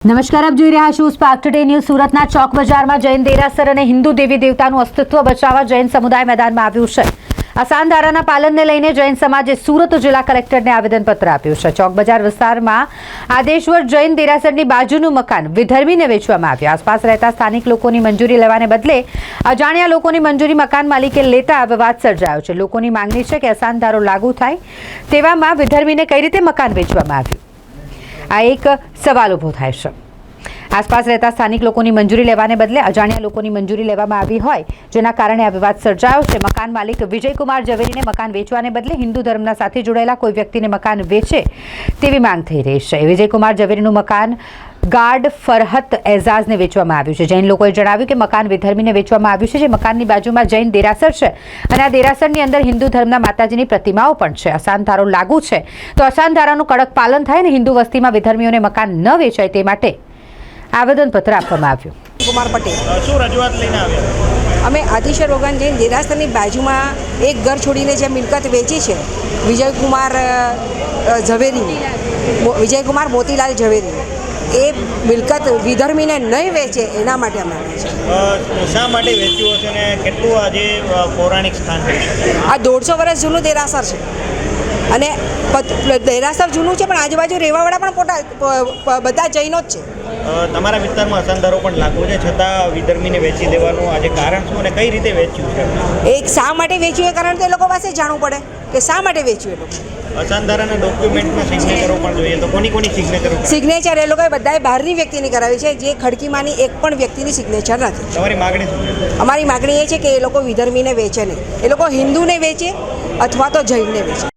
નમસ્કાર, આપ જોઈ રહ્યા છો સ્પાર્ક ટુડે ન્યૂઝ। સુરતના ચોક બજારમાં જૈન દેરાસર અને હિન્દુ દેવી દેવતાનું અસ્તિત્વ બચાવવા જૈન સમુદાય મેદાનમાં આવ્યું છે। આસાન ધારાના પાલનને લઈને જૈન સમાજે સુરત જિલ્લા કલેક્ટરને આવેદનપત્ર આપ્યું છે। ચોક બજાર વિસ્તારમાં આદેશ્વર જૈન દેરાસરની બાજુનું મકાન વિધર્મીને વેચવામાં આવ્યું। આસપાસ રહેતા સ્થાનિક લોકોની મંજૂરી લેવાને બદલે અજાણ્યા લોકોની મંજૂરી મકાન માલિકે લેતા વિવાદ સર્જાયો છે। લોકોની માંગણી છે કે આસાન ધારો લાગુ થાય, તેવામાં વિધર્મીને કઈ રીતે મકાન વેચવામાં આવ્યું, આ એક સવાલ ઊભો થાય છે। આસપાસ રહેતા સ્થાનિક લોકોની મંજૂરી લેવાને બદલે અજાણ્યા લોકોની મંજૂરી લેવામાં આવી હોય, જેના કારણે આ વિવાદ સર્જાયો છે। મકાન માલિક વિજયકુમાર ઝવેરીને મકાન વેચવાને બદલે હિન્દુ ધર્મના સાથે જોડાયેલા કોઈ વ્યક્તિને મકાન વેચે તેવી માંગ થઈ રહી છે। વિજયકુમાર ઝવેરીનું મકાન ગાર્ડ ફરહત એઝાઝને વેચવામાં આવ્યું છે। જૈન લોકોએ જણાવ્યું કે મકાન વિધર્મીને વેચવામાં આવ્યું છે, જે મકાનની બાજુમાં જૈન દેરાસર છે અને આ દેરાસરની અંદર હિન્દુ ધર્મના માતાજીની પ્રતિમાઓ પણ છે। આસાન ધારો લાગુ છે તો આસાન ધારાનું કડક પાલન થાય અને હિન્દુ વસ્તીમાં વિધર્મીઓને મકાન ન વેચાય તે માટે આવેદનપત્ર આપવામાં આવ્યું। કુમાર પટેલ શું રજૂઆત લઈને આવ્યા? અમે આદિશ્વર ભગવાન જૈન દેરાસરની બાજુમાં એક ઘર છોડીને જે મિલકત વેચી છે વિજયકુમાર ઝવેરી, વિજયકુમાર મોતીલાલ ઝવેરી, એ મિલકત વિધર્મીને નહીં વેચે એના માટે અમે આવ્યા છે। શા માટે વેચ્યું હશે ને કેટલું આજે પૌરાણિક સ્થાન છે? આ 150 વર્ષ જૂનું દેરાસર છે અને દેરાસર જૂનું છે, પણ આજુબાજુ રહેવાવાળા પણ બધા જૈનો જ છે। તમારા વિસ્તારમાં અસાનધારો પણ લાગુ છે, છતાં વિધર્મીને વેચી દેવાનું આજે કારણ શું અને કઈ રીતે વેચ્યું છે? એક શા માટે વેચ્યું એ કારણ તો એ લોકો પાસે જાણવું પડે કે શા માટે વેચ્યું એ લોકો। અસાનધારાના ડોક્યુમેન્ટમાં સિગ્નેચરો પણ જોઈએ, તો કોની સિગ્નેચરો? સિગ્નેચર એ લોકોએ બધાએ બહારની વ્યક્તિની કરાવી છે, જે ખડકીમાંની એક પણ વ્યક્તિની સિગ્નેચર નથી। તમારી માગણી શું છે? અમારી માગણી એ છે કે એ લોકો વિધર્મીને વેચે નહીં, એ લોકો હિન્દુને વેચે અથવા તો જૈનને વેચે।